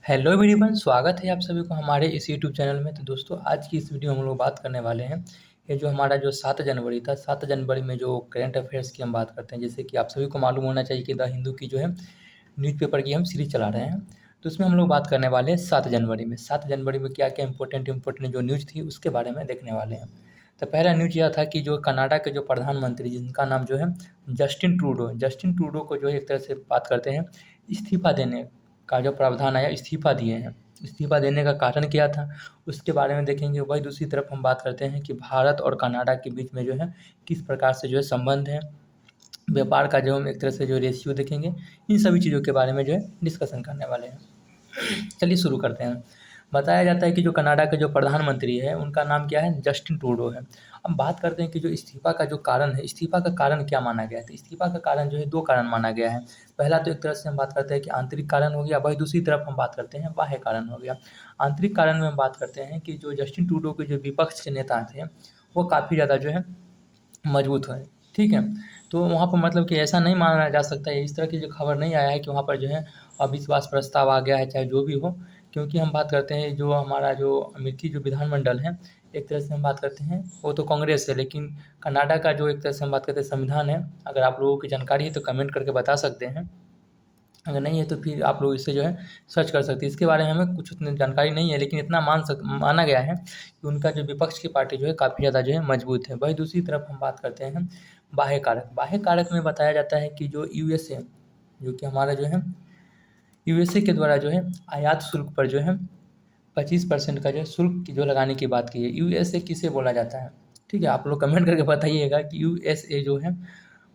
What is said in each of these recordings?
Hello everyone, स्वागत है आप सभी को हमारे इस यूट्यूब चैनल में। तो दोस्तों, आज की इस वीडियो में हम लोग बात करने वाले हैं ये जो हमारा जो 7 जनवरी था, 7 जनवरी में जो करंट अफेयर्स की हम बात करते हैं। जैसे कि आप सभी को मालूम होना चाहिए कि द हिंदू की जो है न्यूज़पेपर की हम सीरीज चला रहे हैं। तो उसमें हम लोग बात करने वाले हैं 7 जनवरी में। 7 जनवरी में क्या क्या इंपॉर्टेंट जो न्यूज़ थी उसके बारे में देखने वाले हैं। तो पहला न्यूज़ यह था कि जो कनाडा के जो प्रधानमंत्री, जिनका नाम जो है जस्टिन ट्रूडो को जो है एक तरह से बात करते हैं इस्तीफा देने का जो प्रावधान आया, इस्तीफा दिए हैं। इस्तीफा देने का कारण क्या था, उसके बारे में देखेंगे। वही दूसरी तरफ हम बात करते हैं कि भारत और कनाडा के बीच में जो है किस प्रकार से जो है संबंध है, व्यापार का जो हम एक तरह से जो रेशियो देखेंगे। इन सभी चीज़ों के बारे में जो है डिस्कशन करने वाले हैं। चलिए शुरू करते हैं। बताया जाता है कि जो कनाडा के जो प्रधानमंत्री है उनका नाम क्या है, जस्टिन ट्रूडो है। अब बात करते हैं कि जो इस्तीफा का जो कारण है, इस्तीफा का कारण क्या माना गया है। तो इस्तीफा का कारण जो है 2 कारण माना गया है। पहला तो एक तरह से हम बात करते हैं कि आंतरिक कारण हो गया, वही दूसरी तरफ हम बात करते हैं बाह्य कारण हो गया। आंतरिक कारण में हम बात करते हैं कि जो जस्टिन ट्रूडो के जो विपक्ष के नेता थे, वो काफ़ी ज़्यादा जो है मजबूत है, ठीक है। तो वहाँ पर मतलब कि ऐसा नहीं माना जा सकता है, इस तरह की जो खबर नहीं आया है कि वहाँ पर जो है अविश्वास प्रस्ताव आ गया है, चाहे जो भी हो। क्योंकि हम बात करते हैं जो हमारा जो अमेरिकी जो विधानमंडल है, एक तरह से हम बात करते हैं वो तो कांग्रेस है, लेकिन कनाडा का जो एक तरह से हम बात करते हैं संविधान है। अगर आप लोगों की जानकारी है तो कमेंट करके बता सकते हैं, अगर नहीं है तो फिर आप लोग इसे जो है सर्च कर सकते हैं। इसके बारे में हमें कुछ उतनी जानकारी नहीं है, लेकिन इतना माना गया है कि उनका जो विपक्ष की पार्टी जो है काफ़ी ज़्यादा जो है मजबूत है। वही दूसरी तरफ हम बात करते हैं बाह्य कारक। बाह्य कारक में बताया जाता है कि जो यूएसए, जो कि हमारा जो है यूएसए के द्वारा जो है आयात शुल्क पर जो है 25% का जो है शुल्क की जो लगाने की बात की है। यूएसए किसे बोला जाता है, ठीक है। आप लोग कमेंट करके बताइएगा कि यूएसए जो है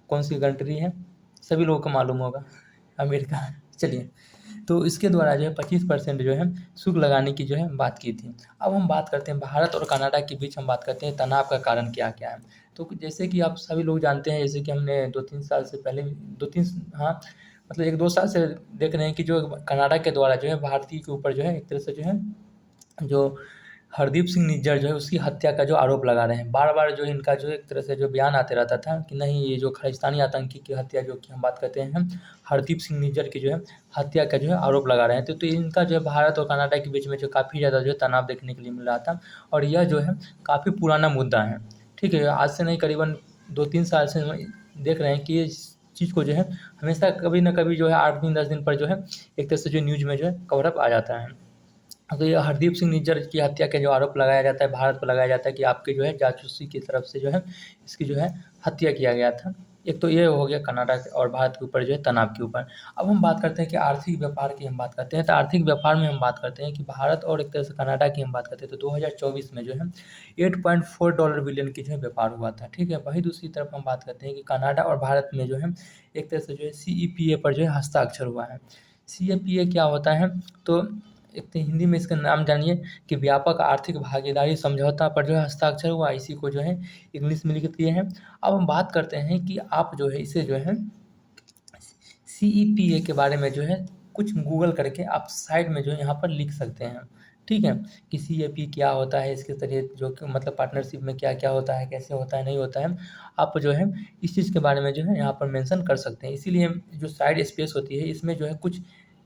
कौन सी कंट्री है। सभी लोगों को मालूम होगा, अमेरिका। चलिए, तो इसके द्वारा जो है 25% जो है शुल्क लगाने की जो है बात की थी। अब हम बात करते हैं भारत और कनाडा के बीच, हम बात करते हैं तनाव का कारण क्या क्या है। तो जैसे कि आप सभी लोग जानते हैं, जैसे कि हमने 2-3 साल से पहले, 2-3, हाँ, मतलब 1-2 साल से देख रहे हैं कि जो कनाडा के द्वारा जो है भारतीय के ऊपर जो है एक तरह से जो है जो हरदीप सिंह निज्जर जो है उसकी हत्या का जो आरोप लगा रहे हैं। बार-बार जो इनका जो एक तरह से जो बयान आते रहता था कि नहीं, ये जो खालिस्तानी आतंकी की हत्या, जो कि हम बात करते हैं हरदीप सिंह निज्जर की जो है हत्या का जो है आरोप लगा रहे हैं। तो इनका जो है भारत और कनाडा के बीच में जो काफ़ी ज़्यादा जो है तनाव देखने के लिए मिल रहा था, और यह जो है काफ़ी पुराना मुद्दा है, ठीक है। आज से नहीं, करीबन 2-3 साल से हम देख रहे हैं कि ये चीज़ को जो है हमेशा कभी न कभी जो है 8 दिन 10 दिन पर जो है एक तरह से जो न्यूज़ में जो है कवर अप आ जाता है। तो ये हरदीप सिंह निज्जर की हत्या का जो आरोप लगाया जाता है, भारत पर लगाया जाता है कि आपके जो है जासूसी की तरफ से जो है इसकी जो है हत्या किया गया था। एक तो ये हो गया कनाडा और भारत के ऊपर जो है तनाव के ऊपर। अब हम बात करते हैं कि आर्थिक व्यापार की हम बात करते हैं। तो आर्थिक व्यापार में हम बात करते हैं कि भारत और एक तरह से कनाडा की हम बात करते हैं, तो 2024 में जो है $8.4 बिलियन की जो है व्यापार हुआ था, ठीक है। वहीं दूसरी तरफ हम बात करते हैं कि कनाडा और भारत में जो है एक तरह से जो है CEPA पर जो है हस्ताक्षर हुआ है। CEPA क्या होता है, तो एक तो हिंदी में इसका नाम जानिए कि व्यापक आर्थिक भागीदारी समझौता पर जो है हस्ताक्षर हुआ, इसी को जो है इंग्लिश में लिख दिए हैं। अब हम बात करते हैं कि आप जो है इसे जो है CEPA के बारे में जो है कुछ गूगल करके आप साइड में जो है यहाँ पर लिख सकते हैं, ठीक है। कि CEPA क्या होता है, इसके ज़रिए जो कि मतलब पार्टनरशिप में क्या-क्या होता है, कैसे होता है, नहीं होता है। आप जो है इस चीज़ के बारे में जो है यहाँ पर मेंशन कर सकते हैं। इसीलिए जो साइड स्पेस होती है इसमें जो है कुछ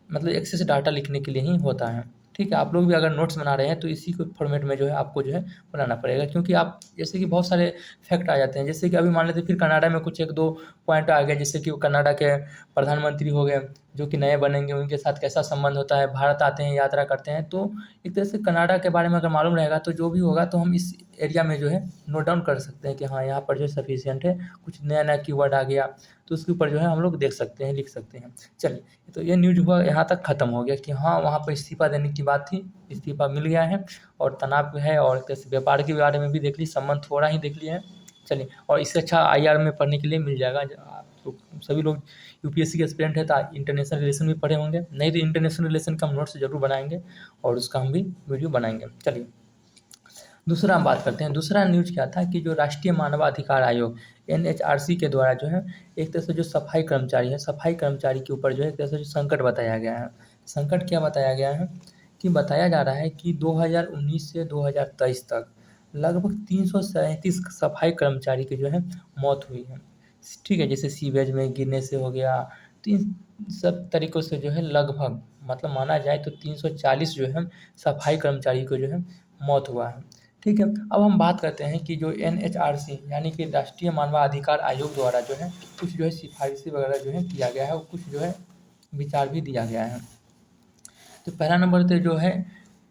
मतलब एक्सेस डाटा लिखने के लिए ही होता है, ठीक है। आप लोग भी अगर नोट्स बना रहे हैं तो इसी को फॉर्मेट में जो है आपको जो है बनाना पड़ेगा, क्योंकि आप जैसे कि बहुत सारे फैक्ट आ जाते हैं। जैसे कि अभी मान लेते हैं फिर कनाडा में कुछ 1-2 पॉइंट आ गए, जैसे कि वो कनाडा के प्रधानमंत्री हो गए जो कि नए बनेंगे, उनके साथ कैसा संबंध होता है, भारत आते हैं, यात्रा करते हैं। तो एक तरह से कनाडा के बारे में अगर मालूम रहेगा तो जो भी होगा तो हम इस एरिया में जो है नोट डाउन कर सकते हैं कि हाँ, यहाँ पर जो है सफिशिएंट है। कुछ नया-नया कीवर्ड आ गया तो उसके ऊपर जो है हम लोग देख सकते हैं, लिख सकते हैं। चलिए, तो ये न्यूज़ हुआ यहाँ तक ख़त्म हो गया कि हाँ, वहाँ पर इस्तीफ़ा देने की बात थी, इस्तीफ़ा मिल गया है और तनाव है, और कैसे व्यापार के बारे में भी देख ली, संबंध थोड़ा ही देख लिया है। चलिए, और इससे अच्छा IR में पढ़ने के लिए मिल जाएगा। आप तो सभी लोग UPSC के एस्पिरेंट है तो इंटरनेशनल रिलेशन भी पढ़े होंगे, नहीं तो इंटरनेशनल रिलेशन का हम नोट्स ज़रूर बनाएंगे और उसका हम भी वीडियो बनाएंगे। चलिए, दूसरा हम बात करते हैं। दूसरा न्यूज़ क्या था कि जो राष्ट्रीय मानवाधिकार आयोग NHRC के द्वारा जो है एक तरह से जो सफाई कर्मचारी है, सफाई कर्मचारी के ऊपर जो है एक तरह से जो संकट बताया गया है। संकट क्या बताया गया है कि बताया जा रहा है कि 2019 से 2023 तक लगभग 337 सफाई कर्मचारी की जो है मौत हुई है, ठीक है। जैसे सीवेज में गिरने से हो गया, तो सब तरीक़ों से जो है लगभग मतलब माना जाए तो 340 जो है सफाई कर्मचारी को जो है मौत हुआ है। ठीक है, अब हम बात करते हैं कि जो एनएचआरसी यानी कि राष्ट्रीय मानवाधिकार आयोग द्वारा जो है कुछ जो है सिफारिशें वगैरह जो है किया गया है और कुछ जो है विचार भी दिया गया है। तो पहला नंबर पे जो है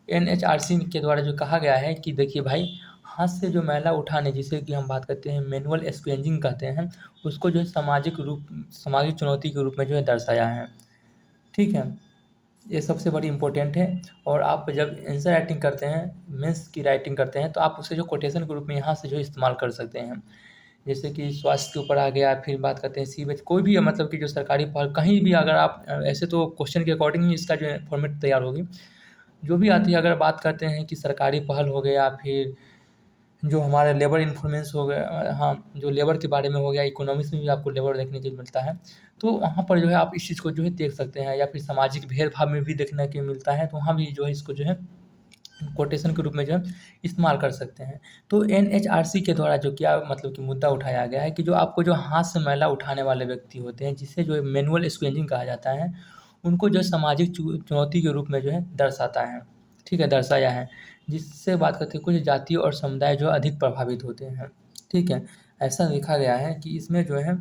एनएचआरसी के द्वारा जो कहा गया है कि देखिए भाई, हाथ से जो मैला उठाने जिसे कि हम बात करते हैं मैनुअल स्क्वेंजिंग कहते हैं, उसको जो है सामाजिक चुनौती के रूप में जो है दर्शाया है। ठीक है, ये सबसे बड़ी इम्पोर्टेंट है। और आप जब आंसर राइटिंग करते हैं, मेंस की राइटिंग करते हैं, तो आप उसे जो कोटेशन के रूप में यहाँ से जो है इस्तेमाल कर सकते हैं। जैसे कि स्वास्थ्य के ऊपर आ गया, फिर बात करते हैं सीवेज, कोई भी मतलब कि जो सरकारी पहल कहीं भी अगर आप ऐसे तो क्वेश्चन के अकॉर्डिंग ही इसका जो है फॉर्मेट तैयार होगी, जो भी आती है। अगर बात करते हैं कि सरकारी पहल हो गया, फिर जो हमारे लेबर इन्फ्लुएंस हो गया, हाँ, जो लेबर के बारे में हो गया, इकोनॉमिक्स में भी आपको लेबर देखने के लिए मिलता है, तो वहाँ पर जो है आप इस चीज़ को जो है देख सकते हैं। या फिर सामाजिक भेदभाव में भी देखने के मिलता है, तो वहाँ भी जो है इसको जो है कोटेशन के रूप में जो है इस्तेमाल कर सकते हैं। तो एनएचआरसी के द्वारा जो क्या मतलब कि मुद्दा उठाया गया है कि जो आपको जो हाथ से मैला उठाने वाले व्यक्ति होते हैं, जिसे जो है मैनुअल स्क्वेंजिंग कहा जाता है, उनको जो है सामाजिक चुनौती के रूप में जो है दर्शाता है। ठीक है, दर्शाया है, जिससे बात करते हैं कुछ जाति और समुदाय जो अधिक प्रभावित होते हैं। ठीक है, ऐसा देखा गया है कि इसमें जो है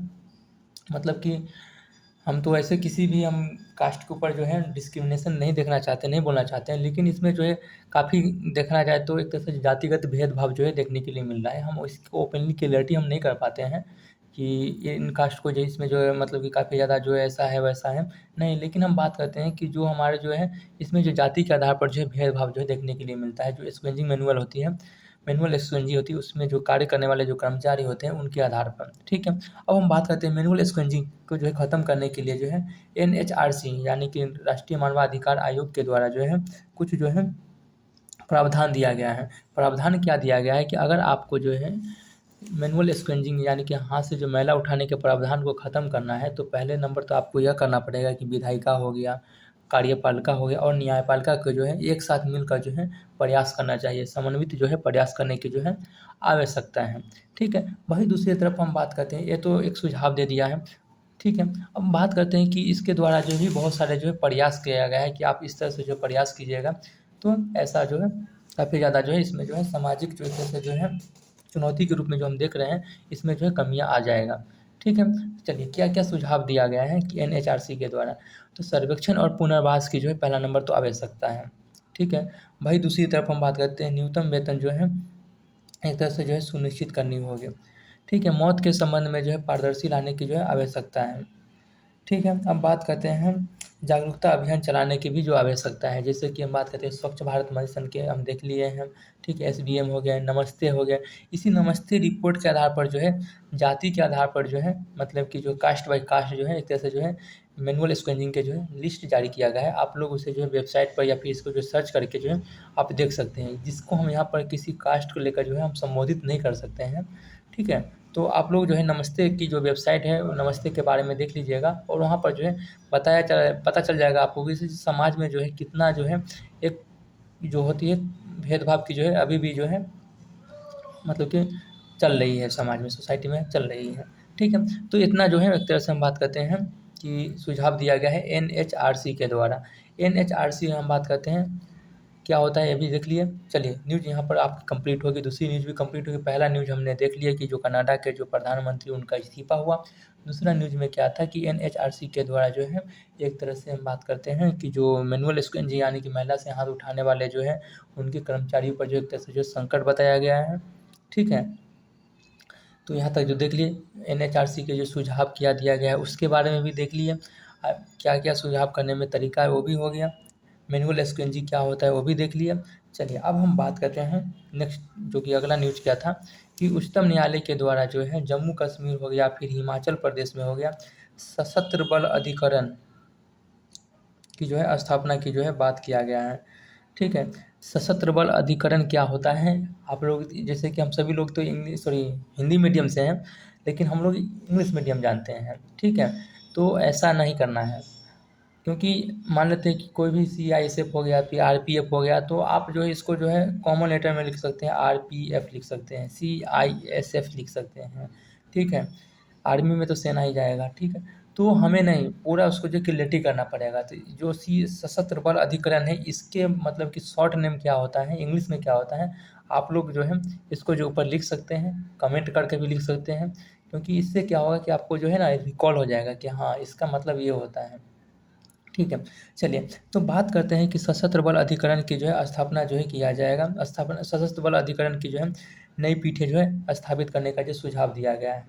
मतलब कि हम तो ऐसे किसी भी हम कास्ट के ऊपर जो है डिस्क्रिमिनेशन नहीं देखना चाहते, नहीं बोलना चाहते हैं, लेकिन इसमें जो है काफ़ी देखना जाए तो एक तरह से जातिगत भेदभाव जो है देखने के लिए मिल रहा है। हम इसको ओपनली क्लियरिटी हम नहीं कर पाते हैं कि ये इन कास्ट को जो इसमें जो है मतलब कि काफ़ी ज़्यादा जो है ऐसा है वैसा है, नहीं। लेकिन हम बात करते हैं कि जो हमारे जो है इसमें जो जाति के आधार पर जो है भेदभाव जो है देखने के लिए मिलता है। जो स्क्वेंजिंग मैनुअल स्क्वेंजी होती है, उसमें जो कार्य करने वाले जो कर्मचारी होते हैं उनके आधार पर। ठीक है, अब हम बात करते हैं मैनुअल स्क्वेंजिंग को जो है ख़त्म करने के लिए जो है एनएचआरसी यानी कि राष्ट्रीय मानवाधिकार आयोग के द्वारा जो है कुछ जो है प्रावधान दिया गया है। प्रावधान क्या दिया गया है कि अगर आपको जो है मैनुअल स्क्वेंजिंग यानी कि हाथ से जो मैला उठाने के प्रावधान को ख़त्म करना है, तो पहले नंबर तो आपको यह करना पड़ेगा कि विधायिका हो गया, कार्यपालिका हो गया और न्यायपालिका को जो है एक साथ मिलकर जो है प्रयास करना चाहिए। समन्वित जो है प्रयास करने की जो है आवश्यकता है। ठीक है, वहीं दूसरी तरफ हम बात करते हैं, ये तो एक सुझाव दे दिया है। ठीक है, अब बात करते हैं कि इसके द्वारा जो भी बहुत सारे जो है प्रयास किया गया है कि आप इस तरह से जो प्रयास कीजिएगा, तो ऐसा जो है काफ़ी ज़्यादा जो है इसमें जो है सामाजिक जो है जो है चुनौती के रूप में जो हम देख रहे हैं, इसमें जो है कमियाँ आ जाएगा। ठीक है, चलिए क्या-क्या सुझाव दिया गया है कि एनएचआरसी के द्वारा, तो सर्वेक्षण और पुनर्वास की जो है पहला नंबर तो आवश्यकता है। ठीक है, वहीं दूसरी तरफ हम बात करते हैं न्यूनतम वेतन जो है एक तरह से जो है सुनिश्चित करनी होगी। ठीक है, मौत के संबंध में जो है पारदर्शी लाने की जो है आवश्यकता है। ठीक है, अब बात करते हैं जागरूकता अभियान चलाने की भी जो आवश्यकता है। जैसे कि हम बात करते हैं स्वच्छ भारत मिशन के हम देख लिए हैं। ठीक है, एसबीएम हो गया, नमस्ते हो गया। इसी नमस्ते रिपोर्ट के आधार पर जो है जाति के आधार पर जो है मतलब कि जो कास्ट बाय कास्ट जो है एक तरह से जो है मैनुअल स्क्वेंजिंग के जो है लिस्ट जारी किया गया है। आप लोग उसे जो है वेबसाइट पर या फिर इसको जो सर्च करके जो है आप देख सकते हैं, जिसको हम यहाँ पर किसी कास्ट को लेकर जो है हम संबोधित नहीं कर सकते हैं। ठीक है, तो आप लोग जो है नमस्ते की जो वेबसाइट है, वो नमस्ते के बारे में देख लीजिएगा और वहाँ पर जो है पता चल जाएगा आपको कि इस समाज में जो है कितना जो है एक जो होती है भेदभाव की जो है अभी भी जो है मतलब कि चल रही है, समाज में, सोसाइटी में चल रही है। ठीक है, तो इतना जो है एक तरह से हम बात करते हैं कि सुझाव दिया गया है एनएचआरसी के द्वारा। एनएचआरसी हम बात करते हैं क्या होता है, ये भी देख लिए। चलिए, न्यूज़ यहाँ पर आपकी कंप्लीट होगी, दूसरी न्यूज़ भी कंप्लीट होगी। पहला न्यूज़ हमने देख लिया कि जो कनाडा के जो प्रधानमंत्री उनका इस्तीफा हुआ। दूसरा न्यूज़ में क्या था कि एनएचआरसी के द्वारा जो है एक तरह से हम बात करते हैं कि जो मैनुअल स्क्वेंजिंग यानी कि महिला से हाथ उठाने वाले जो है उनके कर्मचारियों पर जो एक तरह से जो संकट बताया गया है। ठीक है, तो यहाँ तक जो देख लिए एनएचआरसी के जो सुझाव क्या दिया गया है उसके बारे में भी देख लिए। क्या क्या सुझाव करने में तरीका है वो भी हो गया। मैनुअल स्क्वेंजिंग क्या होता है वो भी देख लिया। चलिए, अब हम बात करते हैं नेक्स्ट, जो कि अगला न्यूज़ क्या था कि उच्चतम न्यायालय के द्वारा जो है जम्मू कश्मीर हो गया, फिर हिमाचल प्रदेश में हो गया, सशस्त्र बल अधिकरण की जो है स्थापना की जो है बात किया गया है। ठीक है, सशस्त्र बल अधिकरण क्या होता है, आप लोग जैसे कि हम सभी लोग तो हिंदी मीडियम से हैं, लेकिन हम लोग इंग्लिश मीडियम जानते हैं। ठीक है, तो ऐसा नहीं करना है, क्योंकि मान लेते हैं कि कोई भी सीआईएसएफ हो गया, फिर आरपीएफ हो गया, तो आप जो है इसको जो है कॉमन लेटर में लिख सकते हैं, आरपीएफ लिख सकते हैं, सीआईएसएफ लिख सकते हैं। ठीक है, आर्मी में तो सेना ही जाएगा। ठीक है, तो हमें नहीं, पूरा उसको जो क्लियरिटी करना पड़ेगा। तो जो सशस्त्र बल अधिकरण है, इसके मतलब कि शॉर्ट नेम क्या होता है, इंग्लिश में क्या होता है, आप लोग जो है इसको जो ऊपर लिख सकते हैं, कमेंट करके भी लिख सकते हैं, क्योंकि इससे क्या होगा कि आपको जो है ना रिकॉल हो जाएगा कि हाँ, इसका मतलब ये होता है। ठीक है, चलिए तो बात करते हैं कि सशस्त्र बल अधिकरण की जो है स्थापना जो है किया जाएगा। स्थापना सशस्त्र बल अधिकरण की जो है नई पीठें जो है स्थापित करने का जो सुझाव दिया गया है।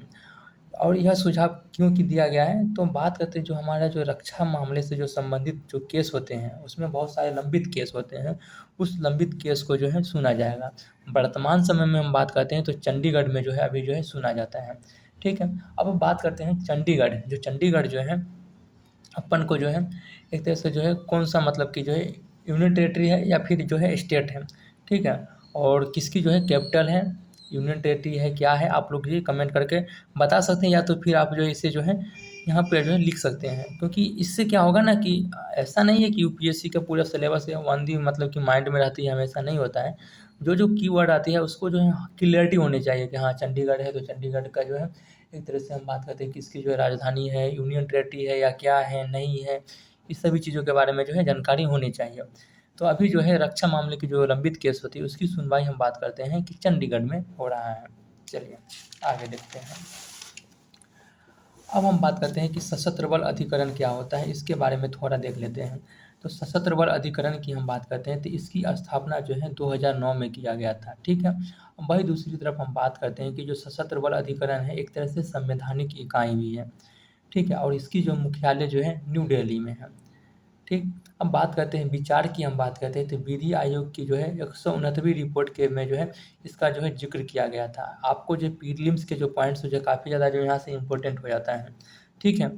और यह सुझाव क्यों कि दिया गया है, तो बात करते हैं जो हमारा जो रक्षा मामले से जो संबंधित जो केस होते हैं, उसमें बहुत सारे लंबित केस होते हैं, उस लंबित केस को जो है सुना जाएगा। वर्तमान समय में हम बात करते हैं तो चंडीगढ़ में जो है अभी जो है सुना जाता है। ठीक है, अब हम बात करते हैं चंडीगढ़, जो चंडीगढ़ जो है अपन को जो है एक तरह से जो है कौन-सा मतलब कि जो है यूनियन टेरिटरी है या फिर जो है स्टेट है, ठीक है? और किसकी जो है कैपिटल है, यूनियन टेरिटरी है, क्या है? आप लोग ये कमेंट करके बता सकते हैं, या तो फिर आप जो है इसे जो है यहाँ पे जो है लिख सकते हैं। क्योंकि इससे क्या होगा ना कि ऐसा नहीं है कि यूपीएससी का पूरा सिलेबस है वंदी मतलब कि माइंड में रहती है, हमेशा नहीं होता है। जो कीवर्ड आती है उसको जो है क्लियरिटी होनी चाहिए कि हाँ, चंडीगढ़ है तो चंडीगढ़ का जो है एक तरह से हम बात करते हैं कि इसकी जो है राजधानी है, यूनियन टेरिटरी है या क्या है, नहीं है, इस सभी चीज़ों के बारे में जो है जानकारी होनी चाहिए। तो अभी जो है रक्षा मामले की जो लंबित केस होती है उसकी सुनवाई हम बात करते हैं कि चंडीगढ़ में हो रहा है। चलिए आगे देखते हैं। अब हम बात करते हैं कि सशस्त्र बल अधिकरण क्या होता है, इसके बारे में थोड़ा देख लेते हैं। तो सशस्त्र बल अधिकरण की हम बात करते हैं तो इसकी स्थापना जो है 2009 में किया गया था, ठीक है। वही दूसरी तरफ हम बात करते हैं कि जो सशस्त्र बल अधिकरण है एक तरह से संवैधानिक इकाई भी है, ठीक है, और इसकी जो मुख्यालय जो है न्यू दिल्ली में है। ठीक, अब बात करते हैं विचार की, हम बात करते हैं तो विधि आयोग की जो है 169वीं रिपोर्ट के में जो है इसका जो है जिक्र किया गया था। आपको जो प्रीलिम्स के जो पॉइंट्स जो काफ़ी ज़्यादा जो यहाँ से इम्पोर्टेंट हो जाता है, ठीक है,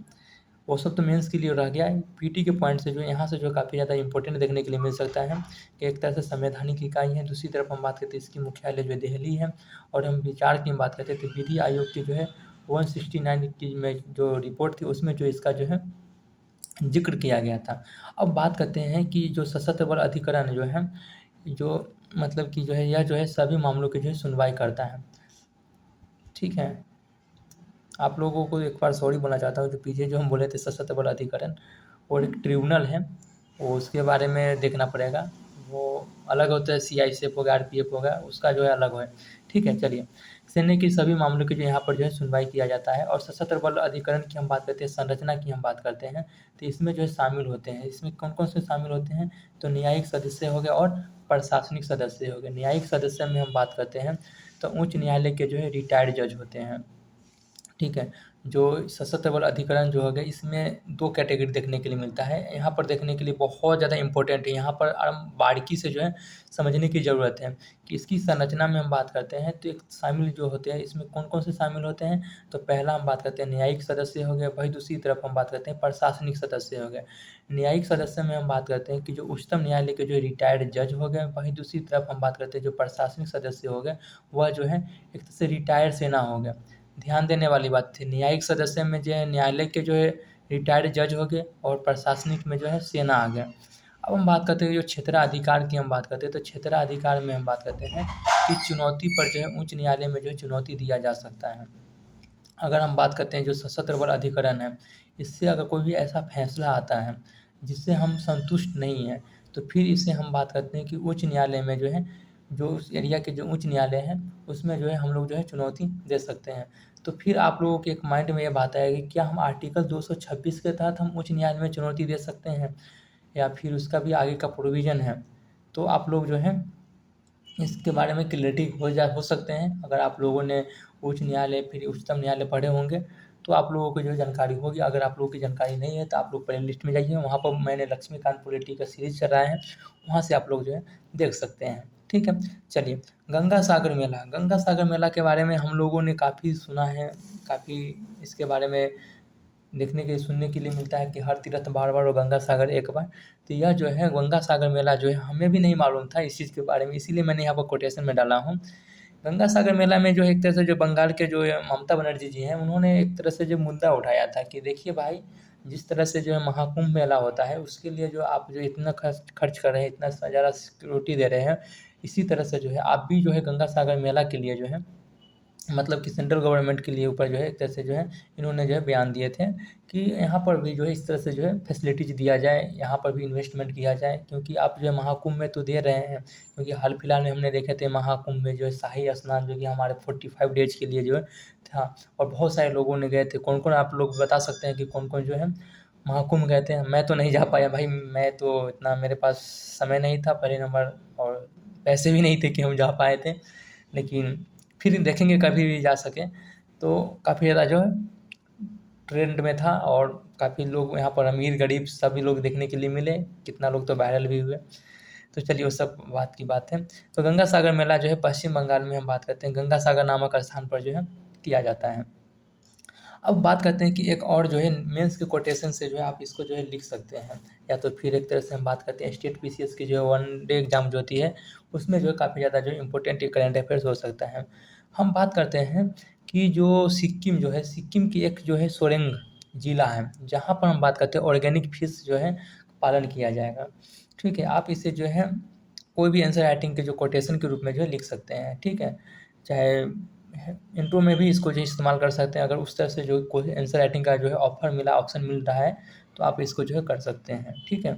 वो सब तो मेंस के लिए रह गया है। पीटी के पॉइंट से जो यहाँ से जो काफ़ी ज़्यादा इंपॉर्टेंट देखने के लिए मिल सकता है कि एक तरह से संवैधानिक इकाई है, दूसरी तरफ हम बात करते हैं इसकी मुख्यालय जो है दिल्ली है। और हम विचार की बात करते हैं तो विधि आयोग की जो है 169 की में जो रिपोर्ट थी उसमें जो इसका जो है जिक्र किया गया था। अब बात करते हैं कि जो सशस्त्र बल अधिकरण जो है, जो मतलब कि जो है यह जो है सभी मामलों की जो है सुनवाई करता है, ठीक है। आप लोगों को एक बार सॉरी बोलना चाहता हूँ, जो पीछे जो हम बोले थे सशस्त्र बल अधिकरण और एक ट्रिब्यूनल है, वो उसके बारे में देखना पड़ेगा। वो अलग होता है, सीआईएसएफ हो गया, आरपीएफ हो गया, उसका जो है अलग है, ठीक है। चलिए, सैन्य के सभी मामलों की जो यहाँ पर जो है सुनवाई किया जाता है। और सशस्त्र बल अधिकरण की हम बात करते हैं, संरचना की हम बात करते हैं तो इसमें जो है शामिल होते हैं, इसमें कौन कौन से शामिल होते हैं, तो न्यायिक सदस्य हो गए और प्रशासनिक सदस्य हो गए। न्यायिक सदस्य में हम बात करते हैं तो उच्च न्यायालय के जो है रिटायर्ड जज होते हैं, ठीक है। जो सशस्त्र बल अधिकरण जो हो गया इसमें 2 कैटेगरी देखने के लिए मिलता है, यहाँ पर देखने के लिए बहुत ज़्यादा इम्पोर्टेंट है, यहाँ पर बारीकी से जो है समझने की ज़रूरत है कि इसकी संरचना में हम बात करते हैं तो एक शामिल जो होते हैं इसमें कौन-कौन से शामिल होते हैं, तो पहला हम बात करते हैं न्यायिक सदस्य हो गए, वहीं दूसरी तरफ हम बात करते हैं प्रशासनिक सदस्य हो गए। न्यायिक सदस्य में हम बात करते हैं कि जो उच्चतम न्यायालय के जो रिटायर्ड जज हो गए, वहीं दूसरी तरफ हम बात करते हैं जो प्रशासनिक सदस्य हो गए, वह जो है एक तरह से रिटायर्ड सेना हो गया। ध्यान देने वाली बात थी, न्यायिक सदस्य में जो है न्यायालय के जो है रिटायर्ड जज हो गए और प्रशासनिक में जो है सेना आ गया। अब हम बात करते हैं जो क्षेत्राधिकार की हम बात करते हैं तो क्षेत्राधिकार में हम बात करते हैं कि चुनौती पर जो है उच्च न्यायालय में जो है चुनौती दिया जा सकता है। अगर हम बात करते हैं जो सशस्त्र बल अधिकरण है, इससे अगर कोई भी ऐसा फैसला आता है जिससे हम संतुष्ट नहीं हैं, तो फिर इसे हम बात करते हैं कि उच्च न्यायालय में जो है, जो उस एरिया के जो उच्च न्यायालय हैं, उसमें जो है हम लोग जो है चुनौती दे सकते हैं। तो फिर आप लोगों के एक माइंड में ये बात आएगी, क्या हम आर्टिकल 226 के तहत हम उच्च न्यायालय में चुनौती दे सकते हैं या फिर उसका भी आगे का प्रोविज़न है? तो आप लोग जो है इसके बारे में क्लैरिटी हो सकते हैं। अगर आप लोगों ने उच्च न्यायालय फिर उच्चतम न्यायालय पढ़े होंगे तो आप लोगों को जो है जानकारी होगी। अगर आप लोगों की जानकारी नहीं है तो आप लोग प्ले लिस्ट में जाइए, वहाँ पर मैंने लक्ष्मीकांत पॉलिटी का सीरीज चलाए हैं, वहाँ से आप लोग जो है देख सकते हैं, ठीक है। चलिए, गंगा सागर मेला, गंगा सागर मेला के बारे में हम लोगों ने काफ़ी सुना है, काफ़ी इसके बारे में देखने के सुनने के लिए मिलता है कि हर तीर्थ बार-बार और गंगा सागर एक बार। तो यह जो है गंगा सागर मेला जो है हमें भी नहीं मालूम था इस चीज़ के बारे में, इसीलिए मैंने यहाँ पर कोटेशन में डाला हूँ। गंगा सागर मेला में जो है एक तरह से जो बंगाल के जो ममता बनर्जी जी हैं, उन्होंने एक तरह से जो मुद्दा उठाया था कि देखिए भाई, जिस तरह से जो है महाकुंभ मेला होता है उसके लिए जो आप जो इतना खर्च खर्च कर रहे हैं, इतना ज़्यादा सिक्योरिटी दे रहे हैं, इसी तरह से जो है आप भी जो है गंगा सागर मेला के लिए जो है मतलब कि सेंट्रल गवर्नमेंट के लिए ऊपर जो है एक तरह से जो है इन्होंने जो है बयान दिए थे कि यहाँ पर भी जो है इस तरह से जो है फैसिलिटीज दिया जाए, यहाँ पर भी इन्वेस्टमेंट किया जाए, क्योंकि आप जो है महाकुंभ में तो दे रहे हैं, क्योंकि हाल फिलहाल में हमने देखे थे महाकुंभ में जो है शाही स्नान जो कि हमारे 45 डेज के लिए जो है था, और बहुत सारे लोगों ने गए थे। कौन कौन आप लोग बता सकते हैं कि कौन कौन जो है महाकुंभ गए थे? मैं तो नहीं जा पाया भाई, मैं तो इतना मेरे पास समय नहीं था पहले नंबर, और पैसे भी नहीं थे कि हम जा पाए थे, लेकिन फिर देखेंगे कभी भी जा सके तो। काफ़ी ज़्यादा जो है ट्रेंड में था, और काफ़ी लोग यहाँ पर अमीर गरीब सभी लोग देखने के लिए मिले, कितना लोग तो वायरल भी हुए। तो चलिए वो सब बात की बात है। तो गंगा सागर मेला जो है पश्चिम बंगाल में हम बात करते हैं, गंगा सागर नामक स्थान पर जो है किया जाता है। अब बात करते हैं कि एक और जो है मेंस के कोटेशन से जो है आप इसको जो है लिख सकते हैं, या तो फिर एक तरह से हम बात करते हैं स्टेट पीसीएस की जो वन डे एग्जाम जो होती है उसमें जो है काफ़ी ज़्यादा जो इम्पोर्टेंट करंट अफेयर्स हो सकता है। हम बात करते हैं कि जो सिक्किम जो है, सिक्किम की एक जो है सोरेंग जिला है, जहाँ पर हम बात करते हैं ऑर्गेनिक फिश जो है पालन किया जाएगा। ठीक है, आप इसे जो है कोई भी आंसर राइटिंग के जो कोटेशन के रूप में जो है लिख सकते हैं। ठीक है, चाहे इंट्रो में भी इसको जो इस्तेमाल कर सकते हैं, अगर उस तरह से जो कोई आंसर राइटिंग का जो है ऑप्शन मिल रहा है तो आप इसको जो है कर सकते हैं। ठीक है,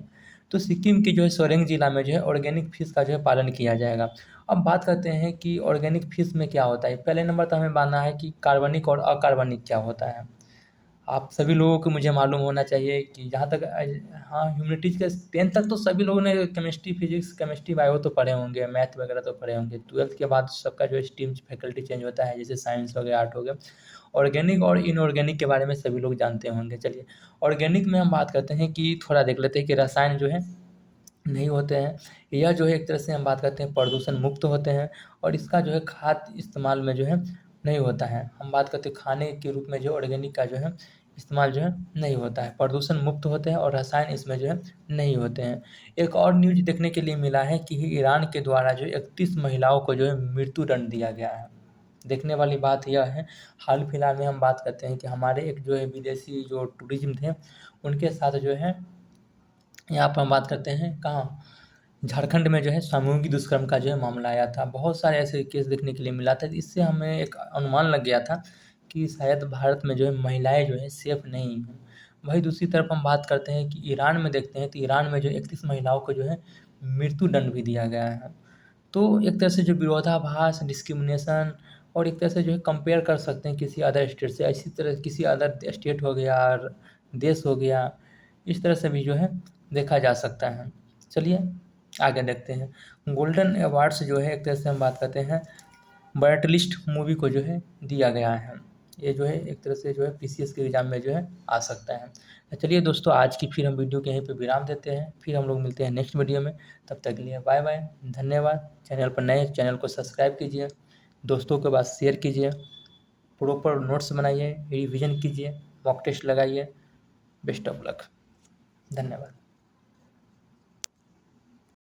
तो सिक्किम की जो है सोरेंग जिला में जो है ऑर्गेनिक फिश का जो है पालन किया जाएगा। अब बात करते हैं कि ऑर्गेनिक फिश में क्या होता है। पहले नंबर तो हमें मानना है कि कार्बनिक और अकार्बनिक क्या होता है। आप सभी लोगों को मुझे मालूम होना चाहिए कि जहाँ तक हाँ ह्यूमैनिटीज़ के 10th तक तो सभी लोगों ने केमिस्ट्री फिजिक्स केमिस्ट्री बायो तो पढ़े होंगे, मैथ वगैरह तो पढ़े होंगे। 12th के बाद सबका जो है स्ट्रीम फैकल्टी चेंज होता है, जैसे साइंस हो गया, आर्ट हो गया। ऑर्गेनिक और इनऑर्गेनिक के बारे में सभी लोग जानते होंगे। चलिए ऑर्गेनिक में हम बात करते हैं कि थोड़ा देख लेते हैं कि रसायन जो है नहीं होते हैं, यह जो है एक तरह से हम बात करते हैं प्रदूषण मुक्त होते हैं, और इसका जो है खाद इस्तेमाल में जो है नहीं होता है। हम बात करते हैं खाने के रूप में जो ऑर्गेनिक का जो है इस्तेमाल जो है नहीं होता है, प्रदूषण मुक्त होते हैं, और रसायन इसमें जो है नहीं होते हैं। एक और न्यूज़ देखने के लिए मिला है कि ईरान के द्वारा जो 31 महिलाओं को जो है मृत्यु दंड दिया गया है। देखने वाली बात यह है, हाल फिलहाल में हम बात करते हैं कि हमारे एक जो है विदेशी जो टूरिज्म थे उनके साथ जो है यहाँ पर हम बात करते हैं कहाँ, झारखंड में जो है सामूहिक दुष्कर्म का जो है मामला आया था। बहुत सारे ऐसे केस देखने के लिए मिला था, इससे हमें एक अनुमान लग गया था कि शायद भारत में जो है महिलाएं जो है सेफ नहीं हैं। वहीं दूसरी तरफ हम बात करते हैं कि ईरान में देखते हैं तो ईरान में जो 31 महिलाओं को जो है मृत्यु दंड भी दिया गया है। तो एक तरह से जो विरोधाभास, डिस्क्रिमिनेशन, और एक तरह से जो है कंपेयर कर सकते हैं किसी अदर स्टेट से, इसी तरह किसी अदर स्टेट हो गया, देश हो गया, इस तरह से भी जो है देखा जा सकता है। चलिए आगे देखते हैं। गोल्डन अवार्ड्स जो है एक तरह से हम बात करते हैं बर्ट लिस्ट मूवी को जो है दिया गया है। ये जो है एक तरह से जो है पीसीएस के एग्ज़ाम में जो है आ सकता है। तो चलिए दोस्तों, आज की फिर हम वीडियो के यहीं पे विराम देते हैं, फिर हम लोग मिलते हैं नेक्स्ट वीडियो में। तब तक के लिए बाय बाय, धन्यवाद। चैनल पर नए चैनल को सब्सक्राइब कीजिए, दोस्तों के पास शेयर कीजिए, प्रॉपर नोट्स बनाइए, रिविज़न कीजिए, मॉक टेस्ट लगाइए। बेस्ट ऑफ लक, धन्यवाद।